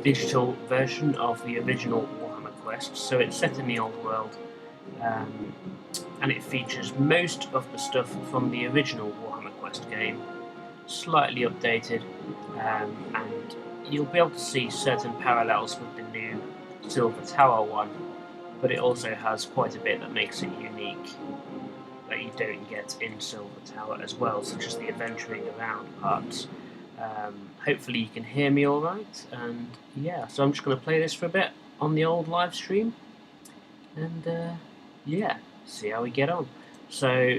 digital version of the original Warhammer Quest. So it's set in the old world, um, and it features most of the stuff from the original Warhammer Quest game, slightly updated, and you'll be able to see certain parallels with the new Silver Tower one, but it also has quite a bit that makes it unique that you don't get in Silver Tower as well, such as the adventuring around parts. Hopefully you can hear me alright, and yeah, so I'm just going to play this for a bit on the old live stream, and yeah, see how we get on. So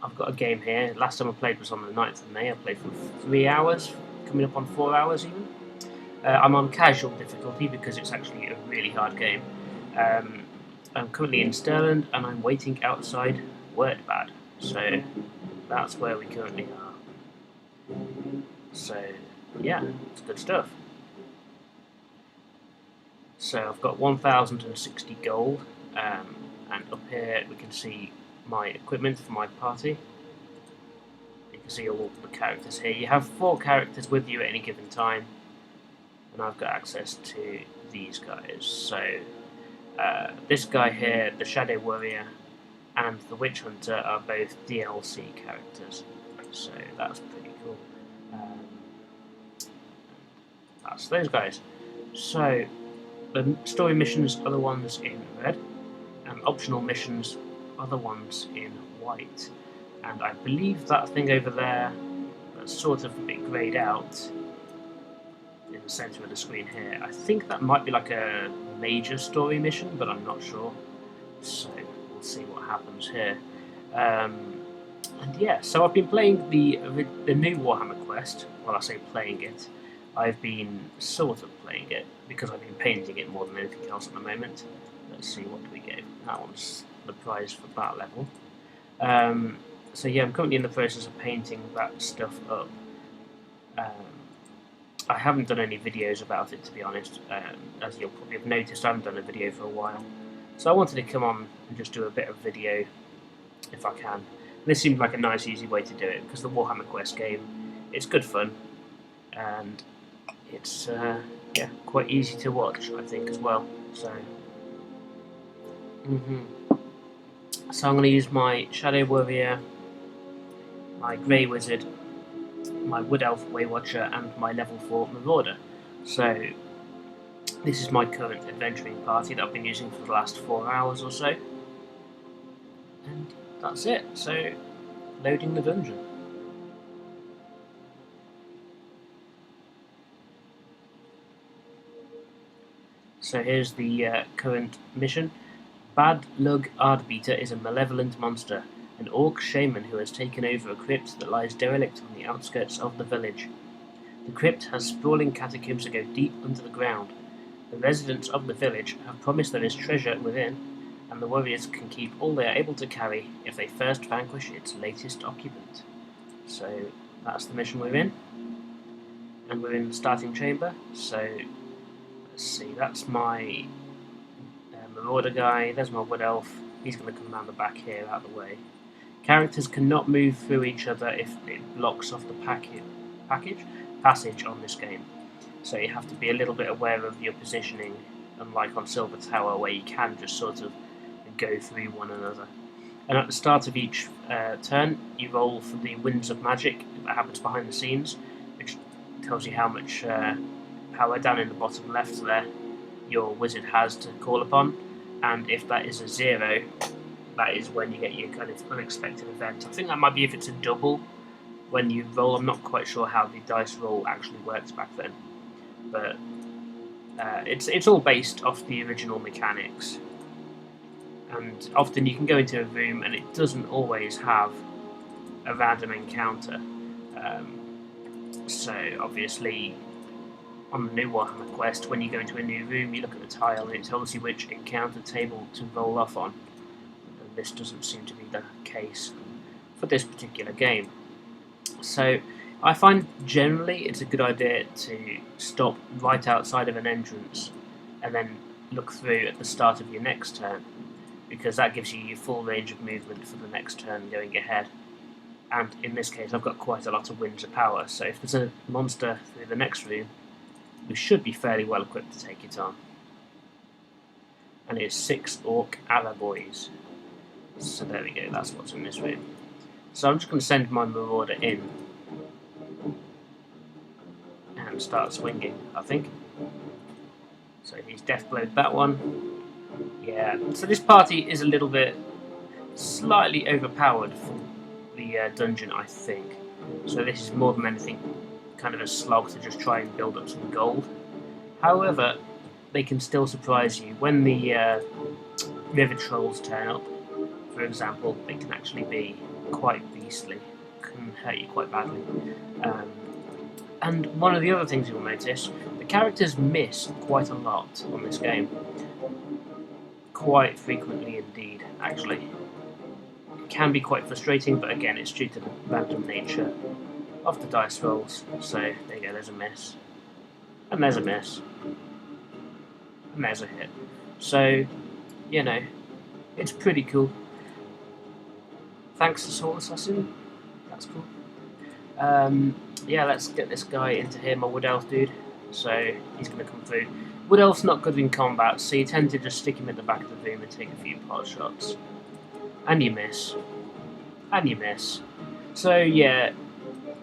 I've got a game here. Last time I played was on the 9th of May. I played for 3 hours, coming up on 4 hours even. I'm on casual difficulty because it's actually a really hard game. Um, I'm currently in Stirland and I'm waiting outside Wordbad. So that's where we currently are. So yeah, it's good stuff. So I've got 1060 gold, and up here we can see my equipment for my party. You can see all the characters here. You have 4 characters with you at any given time, and I've got access to these guys. So this guy here, the Shadow Warrior, and the Witch Hunter are both DLC characters, so that's pretty cool. That's those guys. So the story missions are the ones in red, and optional missions are the ones in white. And I believe that thing over there, that's sort of a bit greyed out in the centre of the screen here, I think that might be like a major story mission, but I'm not sure. So we'll see what happens here. And yeah, so I've been playing the new Warhammer Quest. Well, I say playing it. I've been sort of playing it because I've been painting it more than anything else at the moment. Let's see, what do we get? That one's the prize for that level. So yeah, I'm currently in the process of painting that stuff up. I haven't done any videos about it, to be honest. As you'll probably have noticed, I haven't done a video for a while. So I wanted to come on and just do a bit of video if I can. This seemed like a nice, easy way to do it because the Warhammer Quest game, it's good fun, and it's yeah, quite easy to watch, I think, as well. So, so I'm going to use my Shadow Warrior, my Grey Wizard, my Wood Elf Waywatcher, and my level 4 Marauder. So this is my current adventuring party that I've been using for the last 4 hours or so. And that's it. So, loading the dungeon. So here's the current mission. Bad Lug Ardbeater is a malevolent monster, an orc shaman who has taken over a crypt that lies derelict on the outskirts of the village. The crypt has sprawling catacombs that go deep under the ground. The residents of the village have promised there is treasure within, and the warriors can keep all they are able to carry if they first vanquish its latest occupant. So that's the mission we're in, and we're in the starting chamber. So let's see, that's my Marauder guy, there's my Wood Elf, he's going to come around the back here out of the way. Characters cannot move through each other if it blocks off the passage on this game. So you have to be a little bit aware of your positioning, unlike on Silver Tower where you can just sort of go through one another. And at the start of each turn, you roll for the Winds of Magic that happens behind the scenes, which tells you how much power down in the bottom left there your wizard has to call upon, and if that is a 0, that is when you get your kind of unexpected event. I think that might be if it's a double when you roll. I'm not quite sure how the dice roll actually works back then, but it's all based off the original mechanics. And often you can go into a room and it doesn't always have a random encounter. So obviously, on the new Warhammer Quest, when you go into a new room, you look at the tile and it tells you which encounter table to roll off on. And this doesn't seem to be the case for this particular game. So I find generally it's a good idea to stop right outside of an entrance and then look through at the start of your next turn, because that gives you your full range of movement for the next turn going ahead. And in this case, I've got quite a lot of winds of power, so if there's a monster through the next room, we should be fairly well equipped to take it on. And it's 6 orc boys. So there we go, that's what's in this room. So I'm just going to send my marauder in and start swinging, I think. So he's deathblowed that one. Yeah, so this party is a little bit slightly overpowered for the dungeon, I think. So this is more than anything kind of a slog to just try and build up some gold. However, they can still surprise you. When the river trolls turn up, for example, they can actually be quite beastly, can hurt you quite badly. And one of the other things you'll notice, the characters miss quite a lot on this game. Quite frequently indeed, actually. It can be quite frustrating, but again, it's due to the random nature of the dice rolls. So, there you go, there's a miss. And there's a miss. And there's a hit. So, you know, it's pretty cool. Thanks to Soul Assassin. That's cool. Yeah, let's get this guy into here, my Wood Elf dude. So, he's going to come through. Wood Elf's not good in combat, so you tend to just stick him at the back of the room and take a few pot shots. And you miss. And you miss. So, yeah,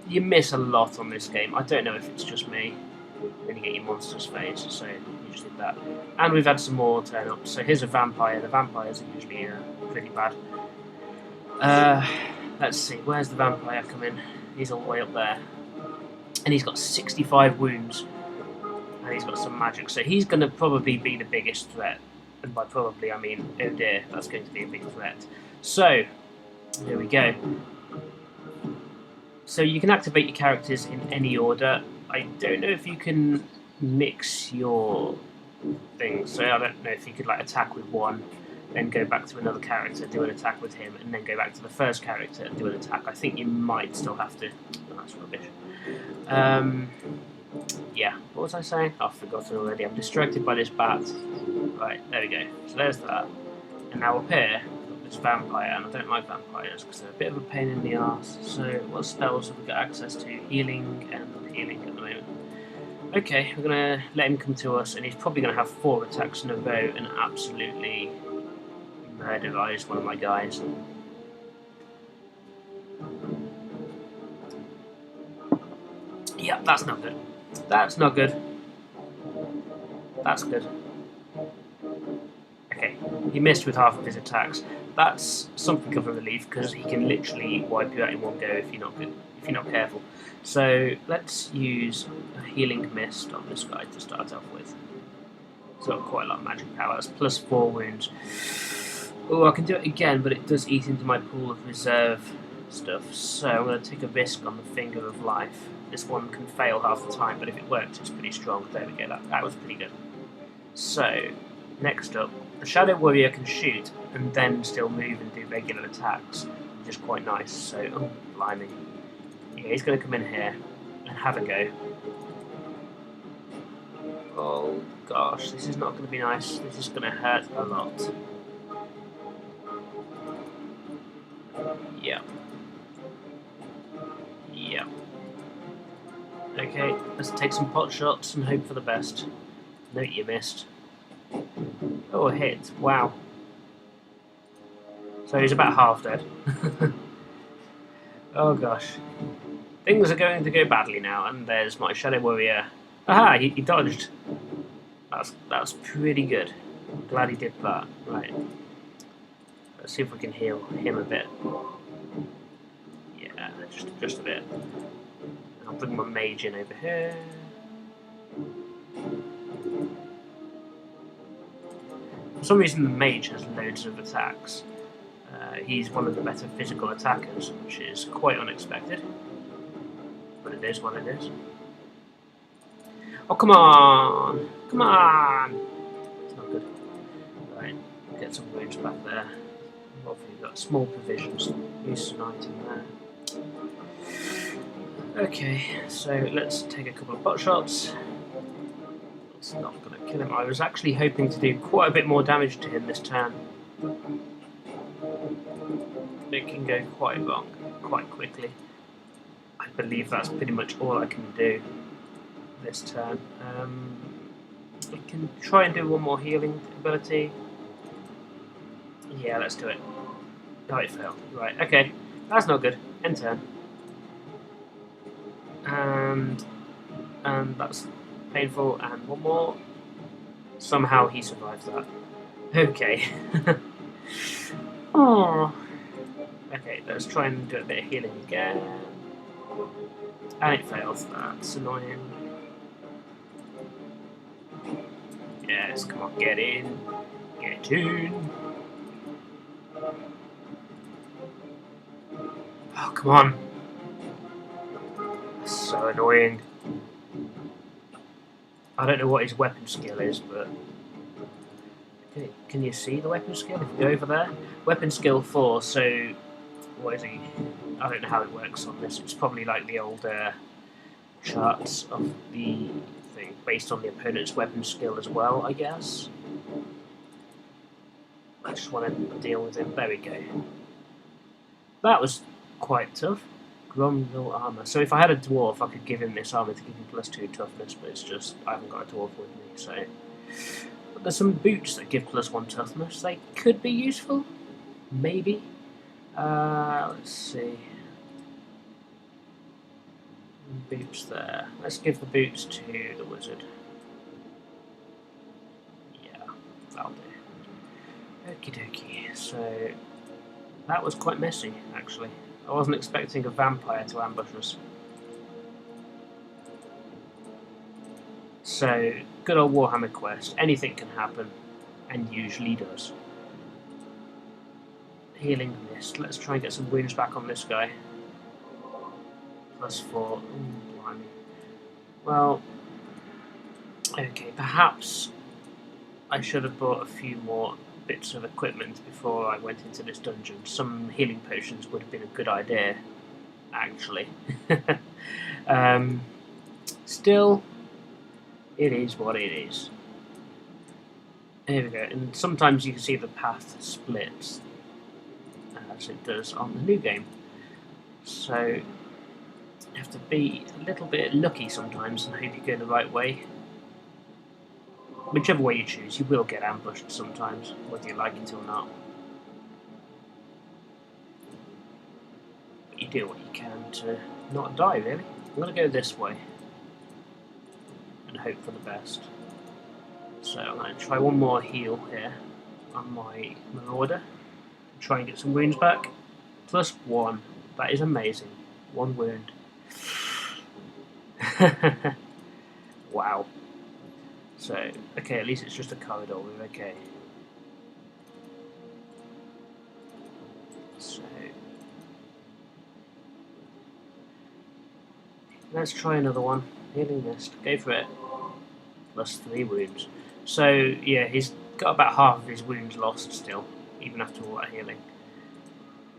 you miss a lot on this game. I don't know if it's just me. Then you get your monster's face, so you just did that. And we've had some more turn up. So here's a vampire. The vampires are usually pretty bad. Let's see, where's the vampire come in? He's all the way up there. And he's got 65 wounds. And he's got some magic. So he's going to probably be the biggest threat. And by probably, I mean, oh dear, that's going to be a big threat. So, here we go. So you can activate your characters in any order. I don't know if you can mix your things. So I don't know if you could like attack with one, then go back to another character, do an attack with him, and then go back to the first character and do an attack. I think you might still have to. Oh, that's rubbish. Yeah, what was I saying? I've forgotten already. I'm distracted by this bat. Right, there we go. So there's that. And now up here, we've got this vampire, and I don't like vampires because they're a bit of a pain in the arse. So what spells have we got access to? Healing and healing at the moment. Okay, we're going to let him come to us, and he's probably going to have 4 attacks in a row and absolutely murderize one of my guys. Yeah, that's not good. That's not good. That's good. Okay, he missed with half of his attacks. That's something of a relief because he can literally wipe you out in one go if you're not good, if you're not careful. So let's use a healing mist on this guy to start off with. He's got quite a lot of magic power. That's plus 4 wounds. Oh, I can do it again, but it does eat into my pool of reserve stuff. So I'm going to take a risk on the Finger of Life. This one can fail half the time, but if it works, it's pretty strong. There we go. That was pretty good. So next up, the Shadow Warrior can shoot and then still move and do regular attacks, which is quite nice. So, oh, blimey. Yeah, he's going to come in here and have a go. Oh gosh, this is not going to be nice. This is going to hurt a lot. Yeah. Yeah. Okay, let's take some pot shots and hope for the best. No, you missed. Oh, a hit. Wow. So he's about half dead. Oh gosh. Things are going to go badly now, and there's my Shadow Warrior. Aha, he dodged. That's pretty good. I'm glad he did that. Right. Let's see if we can heal him a bit. Yeah, just a bit. I'll bring my mage in over here. For some reason the mage has loads of attacks. He's one of the better physical attackers, which is quite unexpected. But it is what it is. Oh, come on! Come on! It's not good. Right, get some wounds back there. Hopefully we've got small provisions. Use an item there. Okay, so let's take a couple of pot shots. It's not going to kill him. I was actually hoping to do quite a bit more damage to him this turn. It can go quite wrong quite quickly. I believe that's pretty much all I can do. this turn. We can try and do one more healing ability. Yeah, let's do it. Oh, it failed. Right, okay. That's not good. End turn. And that's painful. And one more. Somehow he survives that. Okay. Oh. Okay, let's try and do a bit of healing again. And it fails. That's annoying. Yes, come on, get in. Get in. Oh, come on. That's so annoying. I don't know what his weapon skill is, but... Can you see the weapon skill? If we go over there? Weapon skill 4, so... What is he? I don't know how it works on this. It's probably like the older charts of the thing, based on the opponent's weapon skill as well, I guess. I just want to deal with him. There we go. That was quite tough. Grumble armor. So if I had a dwarf, I could give him this armor to give him +2 toughness, but it's just I haven't got a dwarf with me, so... But there's some boots that give +1 toughness. They could be useful. Maybe. Let's see. Boots there. Let's give the boots to the wizard. Yeah, that'll do. Okie dokie. So that was quite messy, actually. I wasn't expecting a vampire to ambush us. So, good old Warhammer quest. Anything can happen, and usually does. Healing mist. Let's try and get some wounds back on this guy. +4. Blimey. Well, okay, perhaps I should have brought a few more bits of equipment before I went into this dungeon. Some healing potions would have been a good idea, actually. Still, it is what it is. Here we go, and sometimes you can see the path splits, as it does on the new game. So, you have to be a little bit lucky sometimes and hope you go the right way. Whichever way you choose, you will get ambushed sometimes, whether you like it or not. But you do what you can to not die, really. I'm going to go this way and hope for the best. So I'm going to try one more heal here on my Marauder. Try and get some wounds back. +1. That is amazing. 1 wound. Wow. So, okay, at least it's just a corridor. We're okay. So, let's try another one. Healing mist. Go for it. +3 wounds. So, yeah, he's got about half of his wounds lost still, even after all that healing.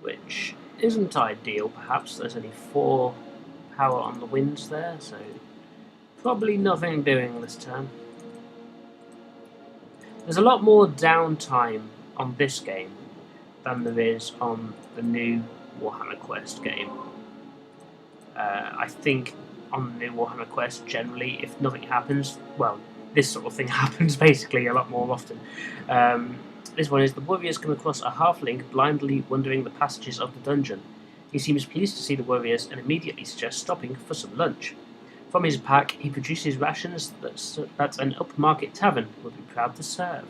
Which isn't ideal, perhaps. There's only 4 power on the winds there, so probably nothing doing this turn. There's a lot more downtime on this game than there is on the new Warhammer Quest game. I think on the new Warhammer Quest, generally, if nothing happens, well, this sort of thing happens basically a lot more often. This one is: the warriors come across a halfling blindly wandering the passages of the dungeon. He seems pleased to see the warriors and immediately suggests stopping for some lunch. From his pack, he produces rations that an upmarket tavern would be proud to serve.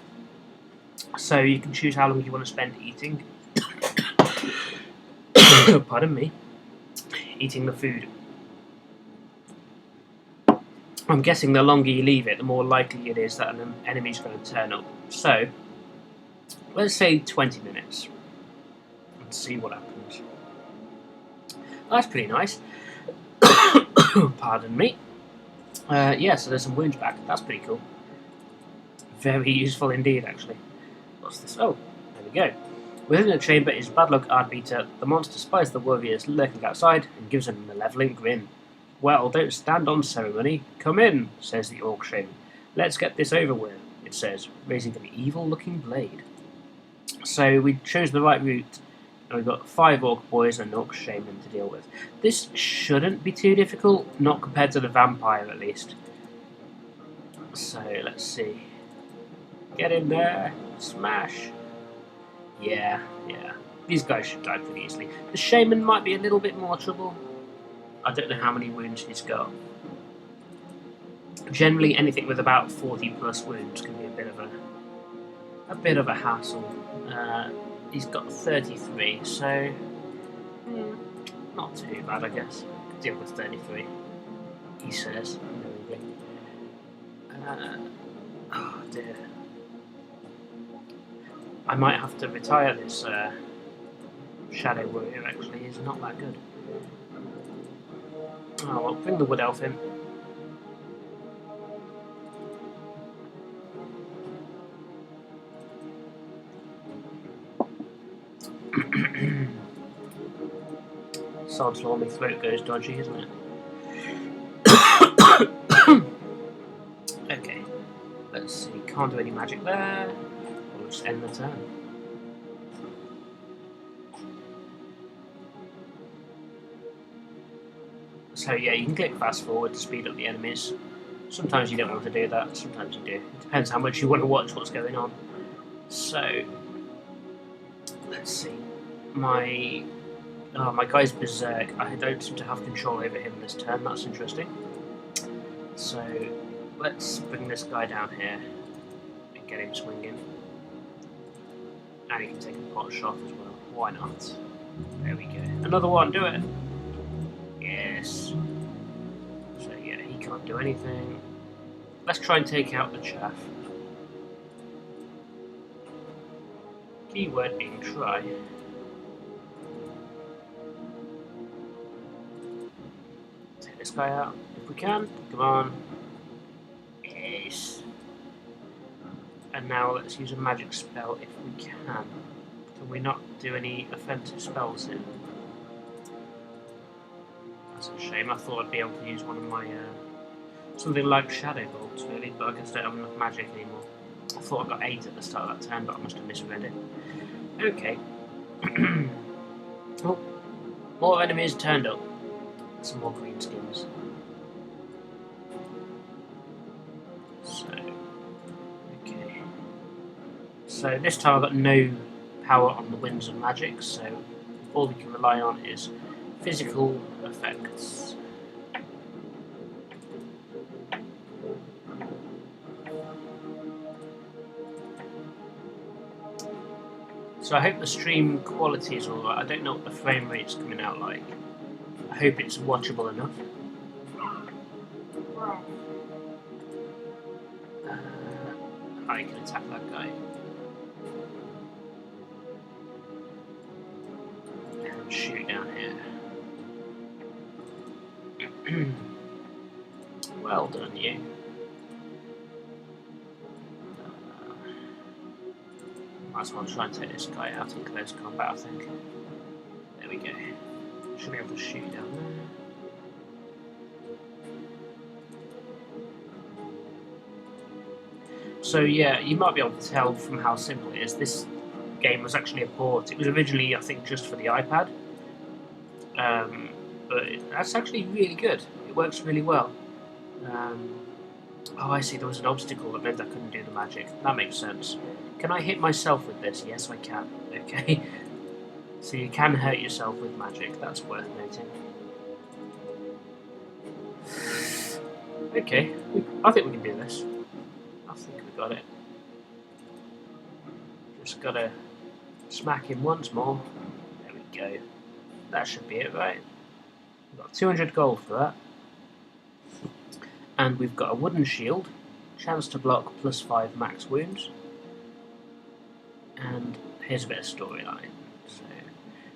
So you can choose how long you want to spend eating. Pardon me. Eating the food. I'm guessing the longer you leave it, the more likely it is that an enemy's going to turn up. So, let's say 20 minutes. And see what happens. That's pretty nice. Pardon me. Yeah, so there's some wounds back. That's pretty cool. Very useful indeed, actually. What's this? Oh, there we go. Within the chamber is Bad Luck Ardbeater. The monster spies the warriors lurking outside and gives them a malevolent grin. Well, don't stand on ceremony. Come in, says the Orc Shaman. Let's get this over with, it says, raising an evil-looking blade. So we chose the right route, and we've got 5 Orc boys and an Orc Shaman to deal with. This shouldn't be too difficult, not compared to the vampire at least. So let's see. Get in there, smash. Yeah. These guys should die pretty easily. The shaman might be a little bit more trouble. I don't know how many wounds he's got. Generally, anything with about 40 plus wounds can be a bit of a hassle. He's got 33, so not too bad, I guess. Deal with 33. He says. Oh dear. I might have to retire this Shadow Warrior. Actually, he's not that good. Oh well, bring the Wood Elf in. Sod's law, my throat goes dodgy, isn't it? Okay, let's see. Can't do any magic there. We'll just end the turn. So yeah, you can click fast forward to speed up the enemies. Sometimes you don't want to do that, sometimes you do. It depends how much you want to watch what's going on. So, let's see. My guy's berserk. I don't seem to have control over him this turn. That's interesting. So let's bring this guy down here and get him swinging. And he can take a pot shot as well. Why not? There we go. Another one. Do it. Yes. So yeah, he can't do anything. Let's try and take out the chaff. Keyword being try. Take this guy out if we can. Come on. Yes. And now let's use a magic spell if we can. Can we not do any offensive spells here? That's a shame. I thought I'd be able to use one of my something like Shadow Bolts really, but I guess I don't have enough magic anymore. I thought I got 8 at the start of that turn, but I must have misread it. Okay. Oh, more enemies turned up. Some more green skins. So, okay. So this time I've got no power on the winds of magic, so all we can rely on is physical effects. So I hope the stream quality is alright. I don't know what the frame rate's coming out like. I hope it's watchable enough. I can attack that guy. And shoot down here. Well done, you. Might as well try and take this guy out in close combat, I think. There we go. Should be able to shoot down there. So yeah, you might be able to tell from how simple it is. This game was actually a port. It was originally, I think, just for the iPad. But that's actually really good. It works really well. Oh, I see, there was an obstacle that meant I couldn't do the magic. That makes sense. Can I hit myself with this? Yes, I can. Okay. So you can hurt yourself with magic. That's worth noting. Okay. I think we can do this. I think we got it. Just gotta smack him once more. There we go. That should be it, right? We've got 200 gold for that. And we've got a wooden shield. Chance to block +5 max wounds. And here's a bit of storyline. So,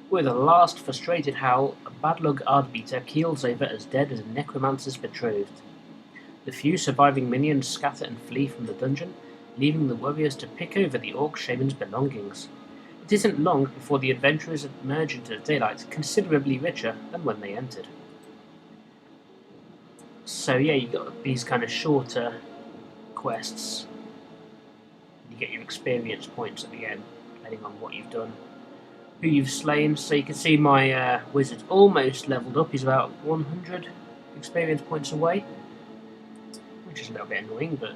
with a last frustrated howl, a Badlug Ardbeater keels over as dead as a necromancer's betrothed. The few surviving minions scatter and flee from the dungeon, leaving the warriors to pick over the Orc Shaman's belongings. It isn't long before the adventurers emerge into daylight considerably richer than when they entered. So yeah, you got these kind of shorter quests. You get your experience points at the end, depending on what you've done, who you've slain. So you can see my wizard almost leveled up. He's about 100 experience points away, which is a little bit annoying, but...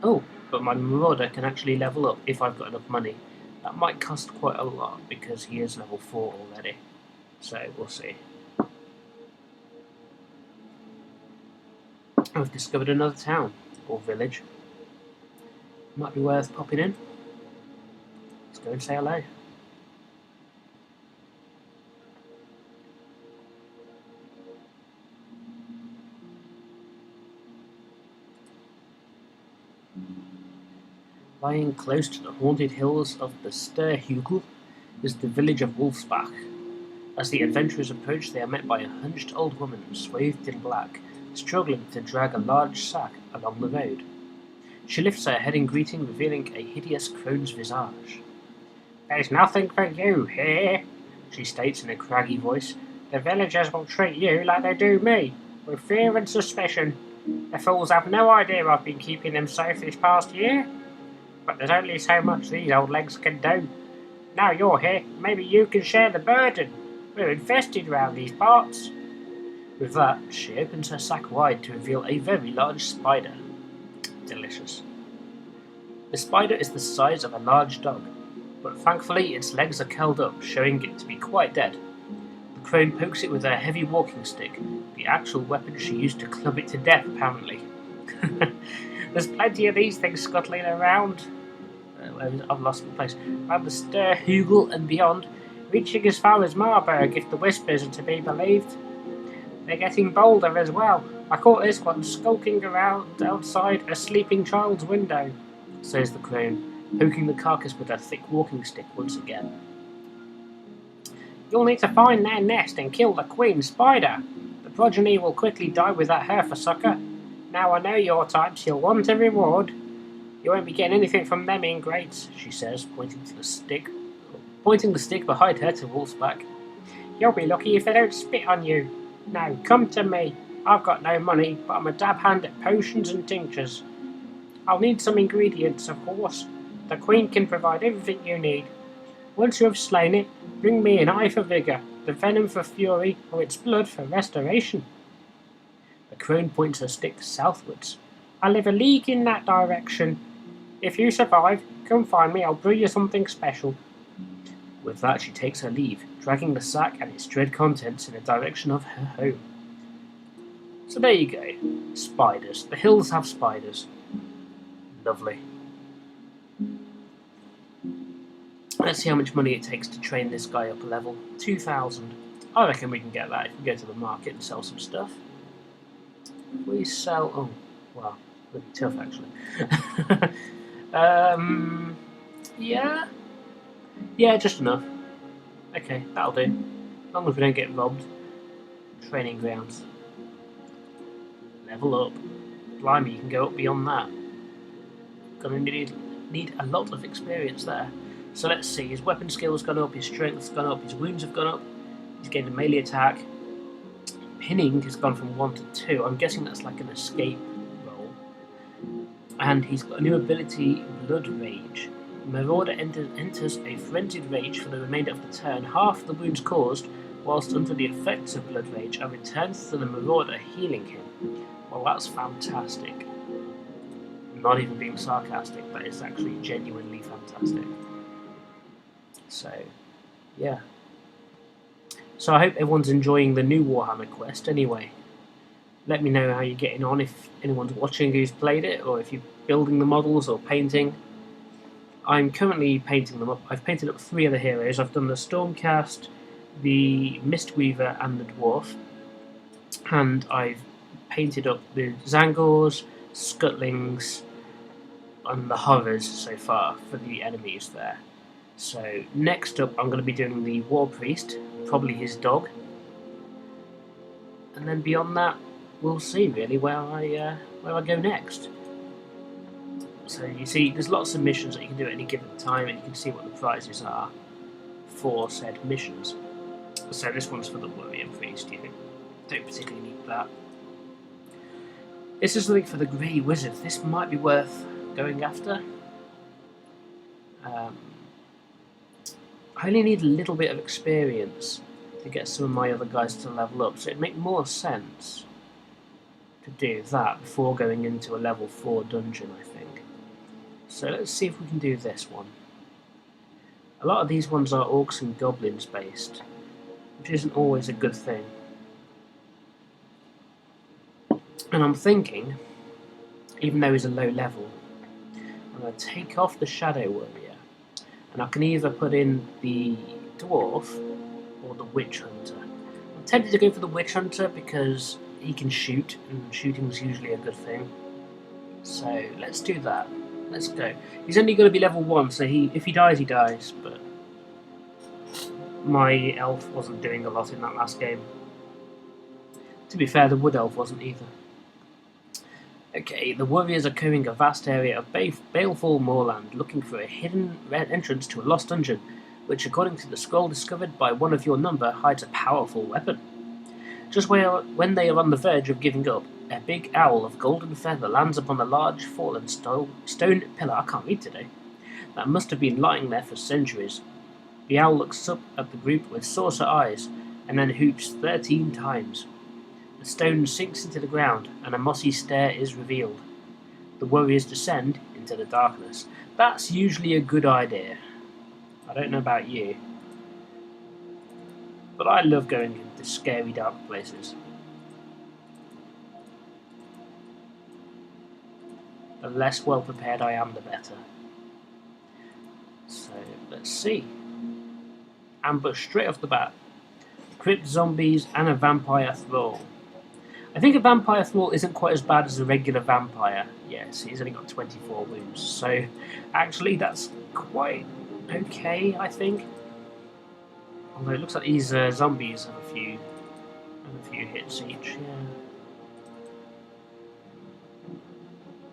Oh, but my Marauder can actually level up if I've got enough money. That might cost quite a lot, because he is level 4 already. So, we'll see. I've discovered another town, or village. Might be worth popping in. Let's go and say hello. Lying close to the haunted hills of the Sterhugel is the village of Wolfsbach. As the adventurers approach, they are met by a hunched old woman, swathed in black, struggling to drag a large sack along the road. She lifts her head in greeting, revealing a hideous crone's visage. "There's nothing for you here," she states in a craggy voice. "The villagers will treat you like they do me, with fear and suspicion. The fools have no idea I've been keeping them safe this past year. But there's only so much these old legs can do. Now you're here, maybe you can share the burden. We're infested round these parts." With that, she opens her sack wide to reveal a very large spider. Delicious. The spider is the size of a large dog, but thankfully its legs are curled up, showing it to be quite dead. The crone pokes it with her heavy walking stick, the actual weapon she used to club it to death, apparently. There's plenty of these things scuttling around. I've lost my place. Around the Sterhugel and beyond, reaching as far as Marburg, if the whispers are to be believed. They're getting bolder as well. I caught this one skulking around outside a sleeping child's window, says the crone, poking the carcass with her thick walking stick once again. "You'll need to find their nest and kill the queen spider. The progeny will quickly die without her for succor. Now I know your types, you'll want a reward. You won't be getting anything from them ingrates," she says, pointing the stick behind her to Wolfsbach. "You'll be lucky if they don't spit on you. Now, come to me. I've got no money, but I'm a dab hand at potions and tinctures. I'll need some ingredients, of course. The queen can provide everything you need. Once you have slain it, bring me an eye for vigour, the venom for fury, or its blood for restoration." The crone points her stick southwards. "I live a league in that direction. If you survive, come find me, I'll brew you something special." With that, she takes her leave, dragging the sack and its dread contents in the direction of her home. So there you go. Spiders. The hills have spiders. Lovely. Let's see how much money it takes to train this guy up a level. 2,000. I reckon we can get that if we go to the market and sell some stuff. If we sell... Oh, wow. That'd be tough, actually. Yeah? Yeah, just enough. Okay, that'll do. As long as we don't get robbed. Training grounds. Level up. Blimey, you can go up beyond that. Gonna need a lot of experience there. So let's see, his weapon skill's gone up, his strength's gone up, his wounds have gone up, he's gained a melee attack. Pinning has gone from 1 to 2. I'm guessing that's like an escape roll. And he's got a new ability, Blood Rage. Marauder enters a frenzied rage for the remainder of the turn. Half the wounds caused, whilst under the effects of Blood Rage, are returned to the Marauder, healing him. Well, that's fantastic. I'm not even being sarcastic, that is actually genuinely fantastic. So, yeah. So I hope everyone's enjoying the new Warhammer quest anyway. Let me know how you're getting on, if anyone's watching who's played it, or if you're building the models or painting. I'm currently painting them up. I've painted up 3 of the heroes. I've done the Stormcast, the Mistweaver and the Dwarf. And I've painted up the Zangors, Scutlings, and the Horrors so far for the enemies there. So next up I'm going to be doing the War Priest, probably his dog. And then beyond that, we'll see really where I go next. So you see, there's lots of missions that you can do at any given time, and you can see what the prizes are for said missions. So this one's for the Warrior Priest, you don't particularly need that. This is something for the Grey Wizard. This might be worth going after. I only need a little bit of experience to get some of my other guys to level up, so it'd make more sense to do that before going into a level 4 dungeon, I think. So let's see if we can do this one. A lot of these ones are orcs and goblins based, which isn't always a good thing. And I'm thinking, even though he's a low level, I'm going to take off the Shadow Warrior, and I can either put in the Dwarf or the Witch Hunter. I'm tempted to go for the Witch Hunter because he can shoot, and shooting's usually a good thing. So let's do that. Let's go. He's only going to be level 1, so if he dies, he dies, but my elf wasn't doing a lot in that last game. To be fair, the Wood Elf wasn't either. Okay, the warriors are combing a vast area of baleful moorland, looking for a hidden entrance to a lost dungeon, which, according to the scroll discovered by one of your number, hides a powerful weapon. Just when they are on the verge of giving up, a big owl of golden feather lands upon a large fallen stone pillar, I can't read today, that must have been lying there for centuries. The owl looks up at the group with saucer eyes, and then hoots 13 times. The stone sinks into the ground, and a mossy stair is revealed. The warriors descend into the darkness. That's usually a good idea. I don't know about you, but I love going into scary, dark places. The less well prepared I am, the better. So, let's see. Ambush straight off the bat. Crypt zombies and a vampire thrall. I think a vampire thrall isn't quite as bad as a regular vampire. Yes, he's only got 24 wounds, so actually that's quite okay, I think. Although it looks like these zombies have a few hits each. Yeah,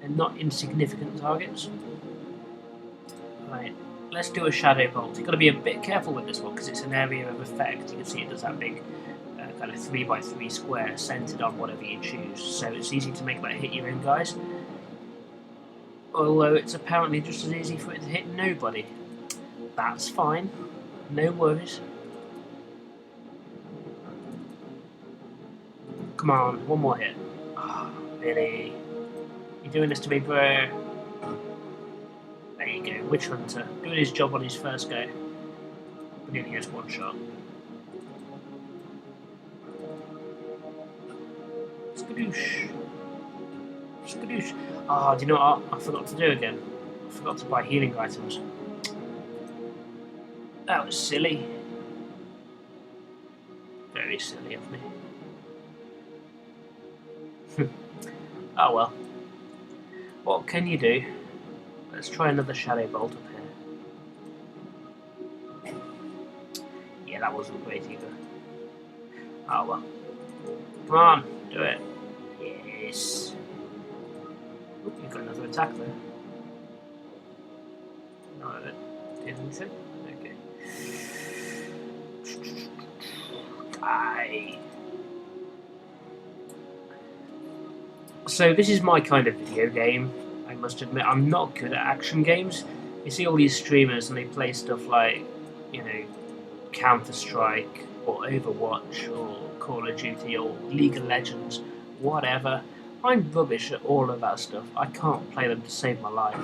they're not insignificant targets. Right, let's do a shadow bolt. You've got to be a bit careful with this one because it's an area of effect. You can see it does that big kind of 3x3 square centered on whatever you choose, so it's easy to make that hit your own guys. Although it's apparently just as easy for it to hit nobody. That's fine, no worries. Come on, one more hit. Oh, really? You're doing this to me, bro? There you go, Witch Hunter, doing his job on his first go. But he only gets one shot. Skadoosh. Skadoosh. Ah, do you know what I forgot to do again? I forgot to buy healing items. That was silly. Very silly of me. Oh well. What can you do? Let's try another shadow bolt up here. Yeah, that wasn't great either. Oh well. Come on, do it. Yes. Oop, you've got another attack there. No, I didn't anything. Okay. Die. So this is my kind of video game. I must admit, I'm not good at action games. You see all these streamers and they play stuff like, you know, Counter-Strike or Overwatch or Call of Duty or League of Legends, whatever. I'm rubbish at all of that stuff. I can't play them to save my life.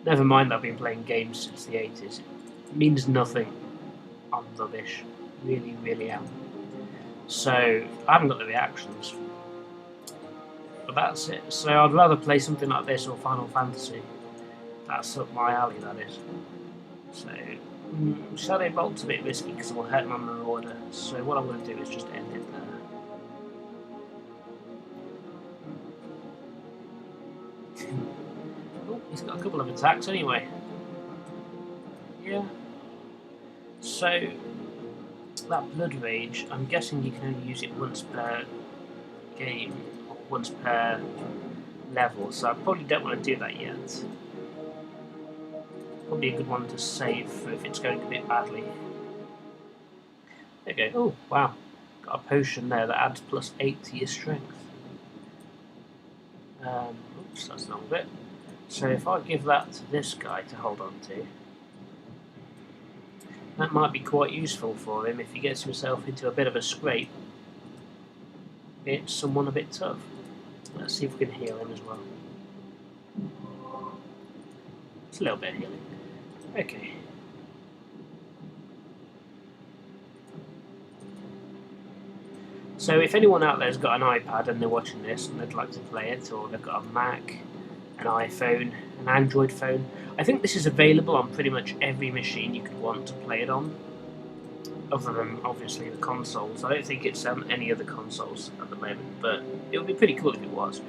Never mind that I've been playing games since the 80s. It means nothing. I'm rubbish. Really, really am. So, I haven't got the reactions. But that's it. So I'd rather play something like this or Final Fantasy. That's up my alley, that is. So, Shadow Bolt's a bit risky because it will hurt my Marauder. So what I'm going to do is just end it there. Oh, he's got a couple of attacks anyway. Yeah. So, that Blood Rage, I'm guessing you can only use it once per game. Once per level, so I probably don't want to do that yet. Probably a good one to save for if it's going a bit badly. There you go. Oh, wow. Got a potion there that adds +8 to your strength. Oops, that's not a bit. So if I give that to this guy to hold on to, that might be quite useful for him if he gets himself into a bit of a scrape. It's someone a bit tough. Let's see if we can heal him as well. It's a little bit of healing. Okay. So if anyone out there's got an iPad and they're watching this and they'd like to play it, or they've got a Mac, an iPhone, an Android phone, I think this is available on pretty much every machine you could want to play it on, other than obviously the consoles. I don't think it's any other consoles at the moment, but it would be pretty cool if it was.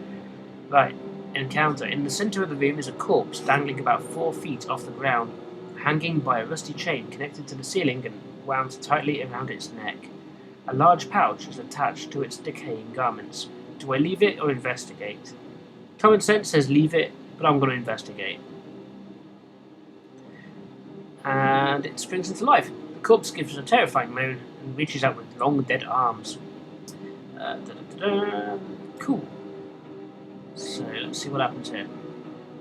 Right, encounter. In the centre of the room is a corpse dangling about 4 feet off the ground, hanging by a rusty chain connected to the ceiling and wound tightly around its neck. A large pouch is attached to its decaying garments. Do I leave it or investigate? Common sense says leave it, but I'm going to investigate. And it springs into life. The corpse gives a terrifying moan and reaches out with long dead arms. Cool. So let's see what happens here.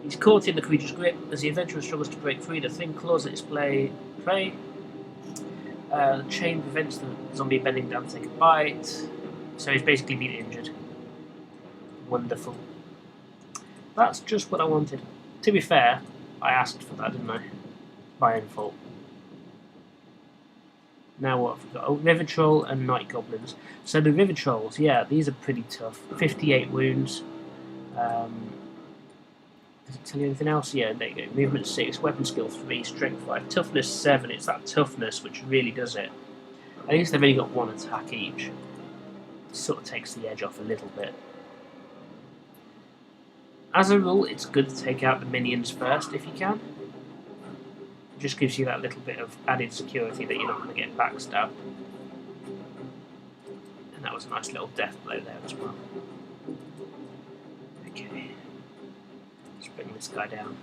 He's caught in the creature's grip. As the adventurer struggles to break free, the thing claws at his prey. The chain prevents the zombie bending down to take a bite. So he's basically been injured. Wonderful. That's just what I wanted. To be fair, I asked for that, didn't I? My own fault. Now what have we got? Oh, River Troll and Night Goblins. So the River Trolls, yeah, these are pretty tough. 58 wounds. Does it tell you anything else? Yeah, there you go. Movement 6, weapon skill 3, strength 5, toughness 7. It's that toughness which really does it. At least they've only got one attack each. It sort of takes the edge off a little bit. As a rule, it's good to take out the minions first if you can. It just gives you that little bit of added security that you're not going to get backstabbed. And that was a nice little death blow there as well. Okay. Let's bring this guy down.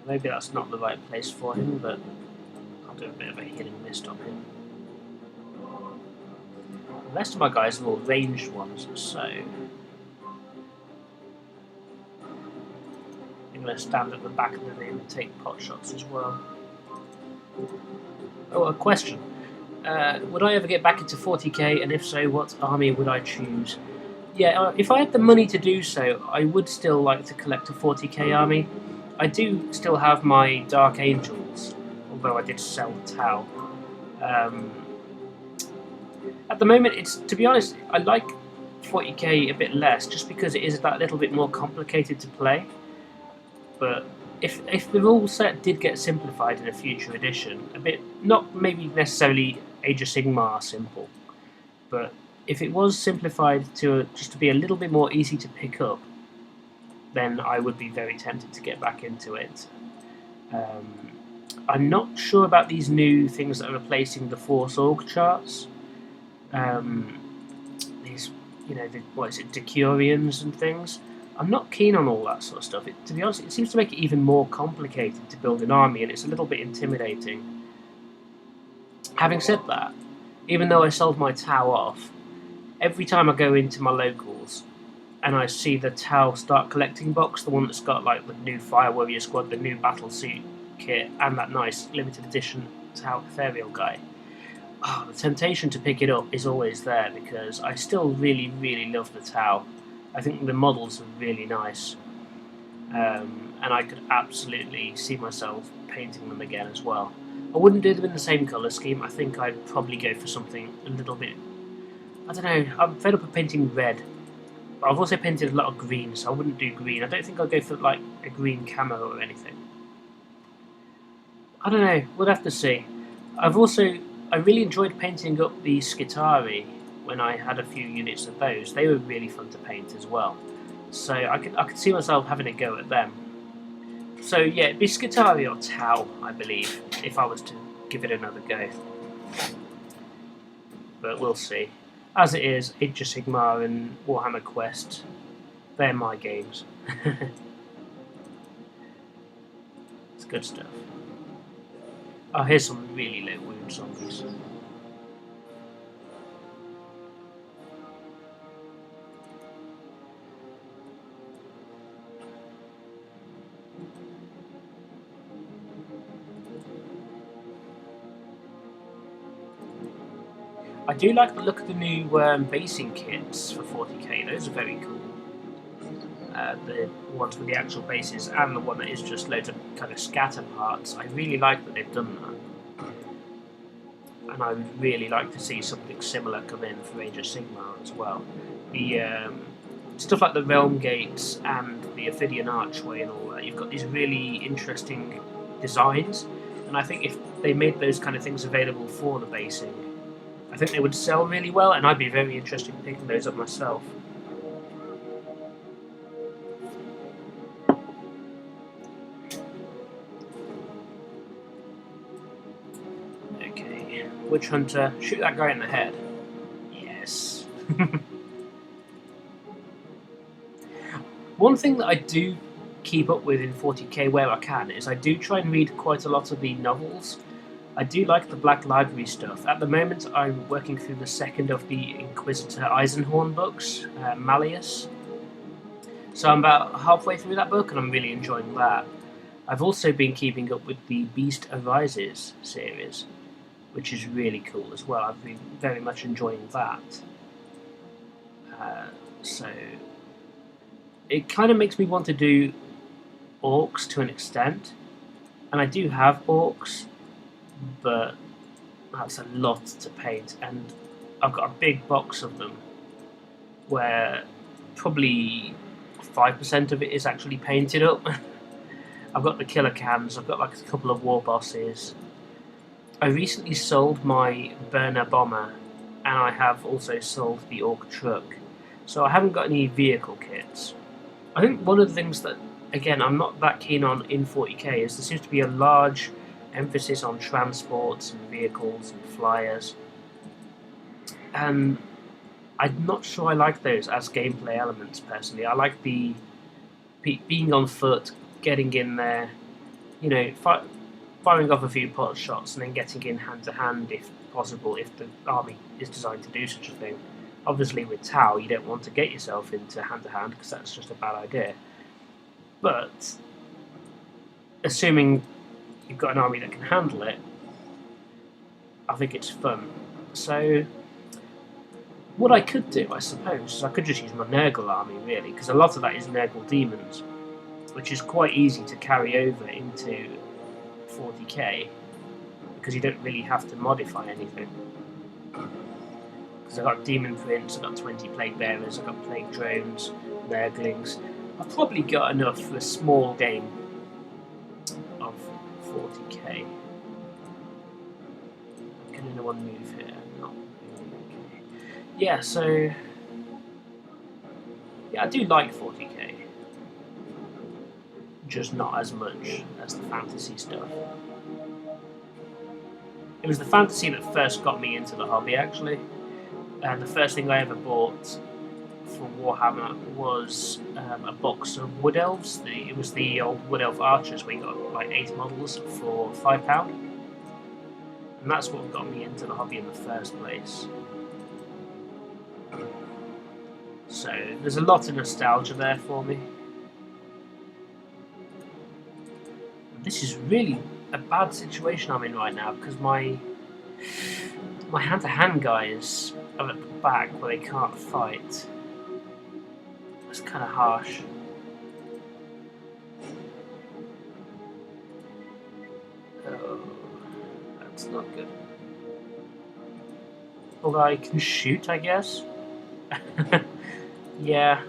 Maybe that's not the right place for him, but I'll do a bit of a healing mist on him. The rest of my guys are all ranged ones, so I'm going to stand at the back of the room and take pot shots as well. Oh, a question. Would I ever get back into 40k, and if so, what army would I choose? Yeah, if I had the money to do so, I would still like to collect a 40k army. I do still have my Dark Angels, although I did sell the Tau. At the moment, to be honest, I like 40k a bit less, just because it is that little bit more complicated to play. But if the rule set did get simplified in a future edition, a bit, not maybe necessarily Age of Sigmar simple, but if it was simplified to just to be a little bit more easy to pick up, then I would be very tempted to get back into it. I'm not sure about these new things that are replacing the Force org charts. These, what is it, Decurions and things. I'm not keen on all that sort of stuff. To be honest, it seems to make it even more complicated to build an army, and it's a little bit intimidating. Having said that, even though I sold my Tau off, every time I go into my locals and I see the Tau Start Collecting box, the one that's got like the new Fire Warrior Squad, the new Battle Suit kit, and that nice limited edition Tau Ethereal guy, the temptation to pick it up is always there, because I still really, really love the Tau. I think the models are really nice, and I could absolutely see myself painting them again as well. I wouldn't do them in the same colour scheme. I think I'd probably go for something a little bit, I don't know, I'm fed up of painting red. But I've also painted a lot of green, so I wouldn't do green. I don't think I'll go for like a green camo or anything. I don't know, we'll have to see. I really enjoyed painting up the Skitari when I had a few units of those. They were really fun to paint as well. So I could see myself having a go at them. So yeah, it'd be Skitari or Tau, I believe, if I was to give it another go. But we'll see. As it is, Age of Sigmar and Warhammer Quest, they're my games. It's good stuff. Oh, here's some really low wound zombies. I do like the look of the new basing kits for 40k. Those are very cool. The ones with the actual bases and the one that is just loads of kind of scatter parts. I really like that they've done that. And I would really like to see something similar come in for Age of Sigmar as well. The stuff like the Realm Gates and the Ophidian Archway and all that, you've got these really interesting designs, and I think if they made those kind of things available for the basing, I think they would sell really well, and I'd be very interested in picking those up myself. Okay, Witch Hunter, shoot that guy in the head. Yes. One thing that I do keep up with in 40k where I can is I do try and read quite a lot of the novels. I do like the Black Library stuff. At the moment, I'm working through the second of the Inquisitor Eisenhorn books, Malleus. So I'm about halfway through that book, and I'm really enjoying that. I've also been keeping up with the Beast Arises series, which is really cool as well. I've been very much enjoying that. So it kind of makes me want to do orcs to an extent, and I do have orcs, but that's a lot to paint, and I've got a big box of them where probably 5% of it is actually painted up. I've got the killer cams, I've got like a couple of war bosses. I recently sold my burner bomber, and I have also sold the orc truck, so I haven't got any vehicle kits. I think one of the things that, again, I'm not that keen on in 40k is there seems to be a large emphasis on transports and vehicles and flyers, and I'm not sure I like those as gameplay elements personally. I like the being on foot, getting in there, you know, firing off a few pot shots and then getting in hand to hand if possible, if the army is designed to do such a thing. Obviously with Tau you don't want to get yourself into hand to hand because that's just a bad idea. But assuming you've got an army that can handle it, I think it's fun. So what I could do, I suppose, is I could just use my Nurgle army really, because a lot of that is Nurgle demons, which is quite easy to carry over into 40k because you don't really have to modify anything. Because I've got Demon Prince, I've got 20 Plague Bearers, I've got Plague Drones, Nurglings. I've probably got enough for a small game of 40k. Can anyone move here? Not really, okay. Yeah, so yeah, I do like 40k. Just not as much as the fantasy stuff. It was the fantasy that first got me into the hobby, actually. And the first thing I ever bought for Warhammer was a box of Wood Elves. It was the old Wood Elf Archers where you got like 8 models for £5. And that's what got me into the hobby in the first place. So there's a lot of nostalgia there for me. This is really a bad situation I'm in right now because my hand-to-hand guys are at the back where they can't fight. That's kind of harsh. Oh, that's not good. Although I can shoot, I guess. Yeah,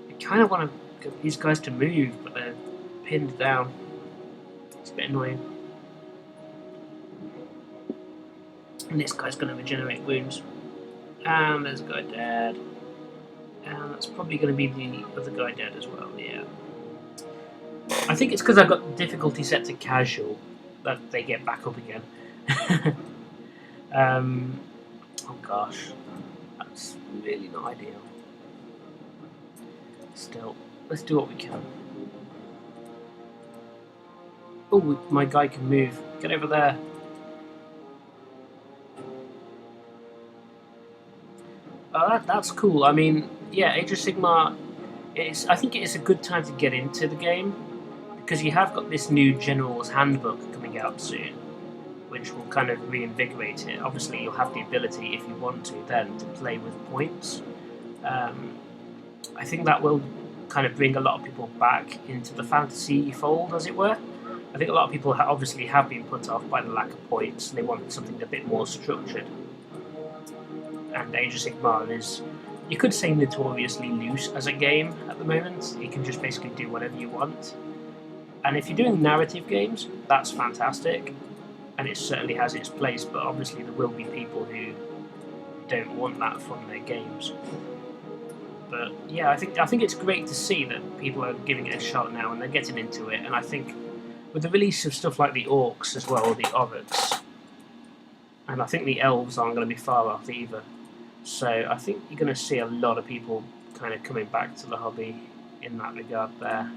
I kind of want to get these guys to move, but they're pinned down. It's a bit annoying. And this guy's going to regenerate wounds. And there's a guy dead. And that's probably going to be the other guy dead as well, yeah. I think it's because I've got difficulty set to casual that they get back up again. Oh gosh. That's really not ideal. Still, let's do what we can. Oh, my guy can move. Get over there. Oh, that's cool. I mean, yeah, Age of Sigmar, I think it is a good time to get into the game, because you have got this new General's Handbook coming out soon. which will kind of reinvigorate it. Obviously, you'll have the ability, if you want to, then to play with points. I think that will kind of bring a lot of people back into the fantasy fold, as it were. I think a lot of people obviously have been put off by the lack of points, and they want something a bit more structured. And Age of Sigmar is, you could say, notoriously loose as a game at the moment. You can just basically do whatever you want. And if you're doing narrative games, that's fantastic, and it certainly has its place, but obviously there will be people who don't want that from their games. But yeah, I think it's great to see that people are giving it a shot now and they're getting into it, and I think with the release of stuff like the Orcs as well, the Oryx, and I think the Elves aren't going to be far off either. So I think you're going to see a lot of people kind of coming back to the hobby in that regard there.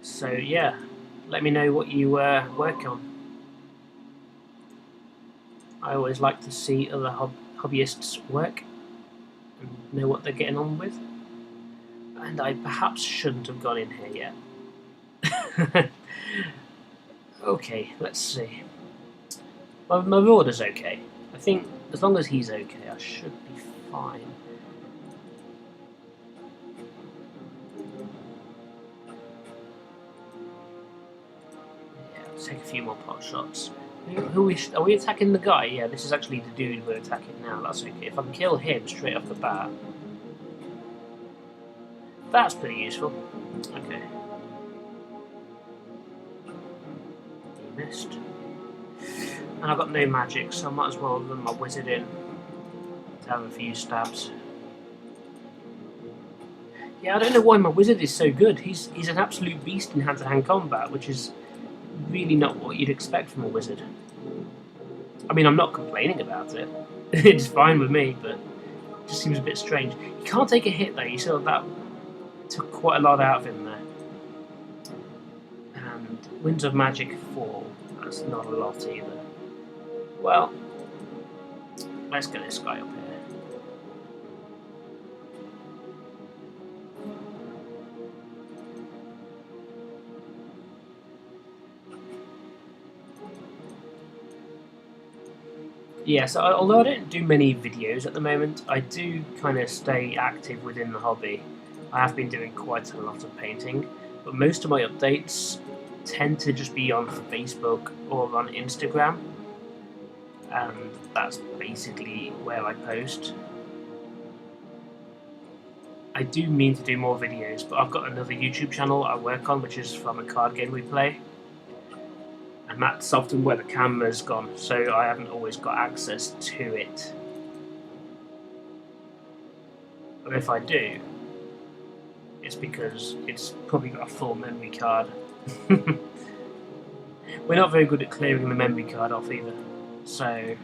So yeah, let me know what you work on. I always like to see other hobbyists work and know what they're getting on with. And I perhaps shouldn't have gone in here yet. Okay, let's see. My Marauder's okay. I think as long as he's okay, I should be fine. Yeah, let's take a few more pot shots. Are we attacking the guy? Yeah, this is actually the dude we're attacking now. That's okay. If I can kill him straight off the bat, that's pretty useful. Okay. He missed. And I've got no magic, so I might as well run my wizard in to have a few stabs. Yeah, I don't know why my wizard is so good. He's an absolute beast in hand-to-hand combat, which is really not what you'd expect from a wizard. I mean, I'm not complaining about it. It's fine with me, but it just seems a bit strange. You can't take a hit though. You saw that took quite a lot out of him there. And Winds of Magic 4. That's not a lot either. Well, let's get this guy up here. Yeah, so although I don't do many videos at the moment, I do kind of stay active within the hobby. I have been doing quite a lot of painting, but most of my updates tend to just be on Facebook or on Instagram, and that's basically where I post. I do mean to do more videos, but I've got another YouTube channel I work on, which is from a card game we play. And that's often where the camera's gone, so I haven't always got access to it. But if I do, it's because it's probably got a full memory card. We're not very good at clearing the memory card off either, so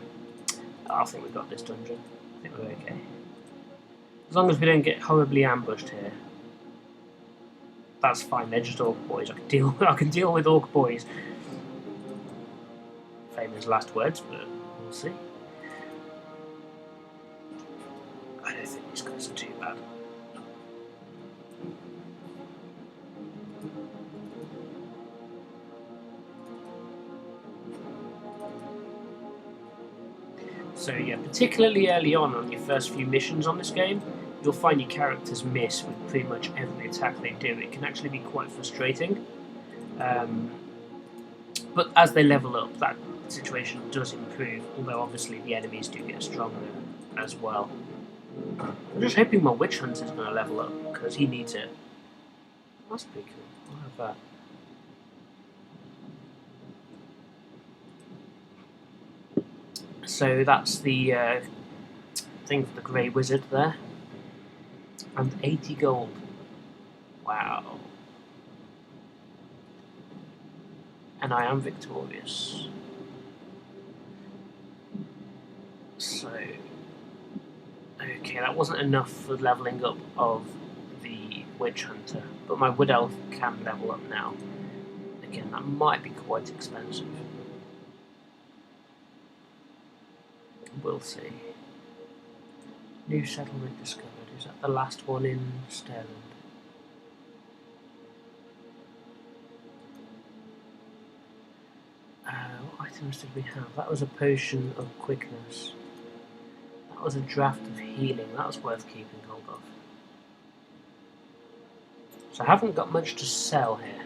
I think we've got this dungeon. I think we're okay. As long as we don't get horribly ambushed here. That's fine, they're just orc boys. I can deal with orc boys. Famous last words, but we'll see. I don't think these guys are too bad. So yeah, particularly early on your first few missions on this game, you'll find your characters miss with pretty much every attack they do. It can actually be quite frustrating. But as they level up, that situation does improve, although obviously the enemies do get stronger as well. I'm just hoping my Witch Hunter is going to level up, because he needs it. That's pretty cool. I'll have that. So that's the thing for the Grey Wizard there. And 80 gold. Wow. And I am victorious. So, okay, that wasn't enough for leveling up of the Witch Hunter, but my Wood Elf can level up now. Again, that might be quite expensive. We'll see. New settlement discovered. Is that the last one in Sterland? items did we have? That was a potion of quickness. That was a draft of healing. That was worth keeping hold of. So I haven't got much to sell here.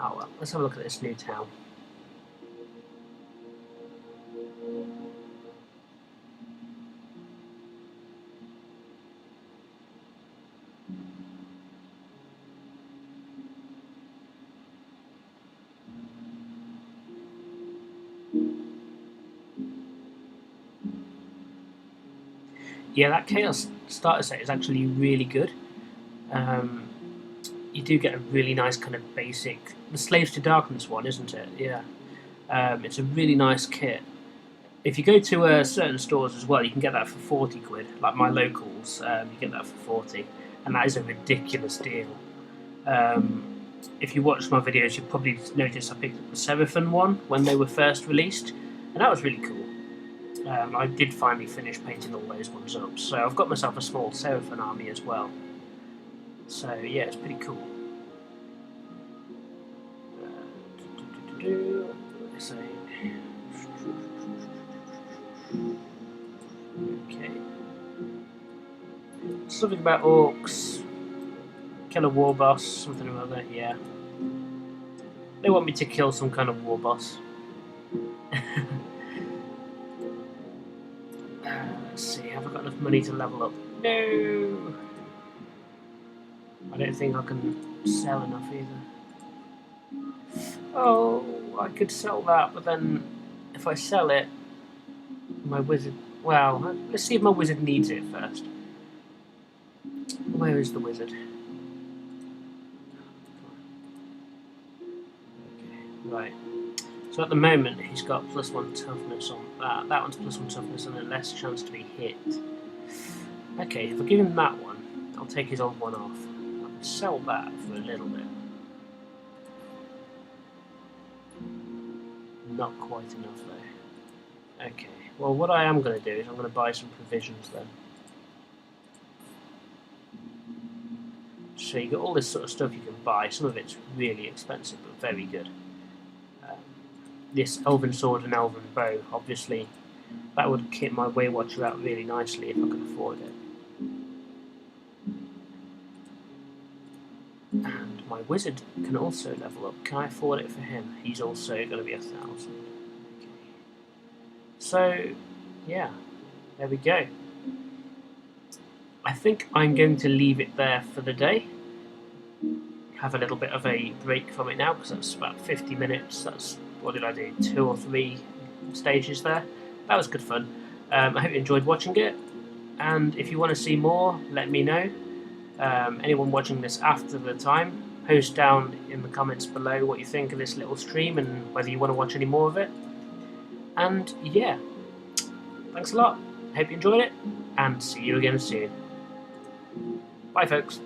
Oh well, let's have a look at this new town. Yeah, that Chaos starter set is actually really good. You do get a really nice kind of basic... The Slaves to Darkness one, isn't it? Yeah. It's a really nice kit. If you go to certain stores as well, you can get that for 40 quid. Like my locals, you get that for 40. And that is a ridiculous deal. If you watch my videos, you'll probably notice I picked up the Seraphim one when they were first released. And that was really cool. I did finally finish painting all those ones up, so I've got myself a small Seraphim army as well. So yeah, it's pretty cool. So, okay. Something about orcs. Kill a war boss, something or other, yeah. They want me to kill some kind of war boss. Let's see, have I got enough money to level up? No! I don't think I can sell enough either. Oh, I could sell that, but then if I sell it, my wizard... Well, let's see if my wizard needs it first. Where is the wizard? Okay, right. So at the moment, he's got +1 toughness on that. That one's +1 toughness and a less chance to be hit. Okay, if I give him that one, I'll take his old one off. I can sell that for a little bit. Not quite enough though. Okay, well what I am going to do is I'm going to buy some provisions then. So you got all this sort of stuff you can buy. Some of it's really expensive but very good. This Elven Sword and Elven Bow, obviously, that would kit my Waywatcher out really nicely if I could afford it. And my Wizard can also level up. Can I afford it for him? He's also going to be 1,000. Okay. So, yeah, there we go. I think I'm going to leave it there for the day. Have a little bit of a break from it now, because that's about 50 minutes. That's... What did I do? 2 or 3 stages there. That was good fun. I hope you enjoyed watching it. And if you want to see more, let me know. Anyone watching this after the time, post down in the comments below what you think of this little stream and whether you want to watch any more of it. And yeah, thanks a lot. Hope you enjoyed it, and see you again soon. Bye, folks.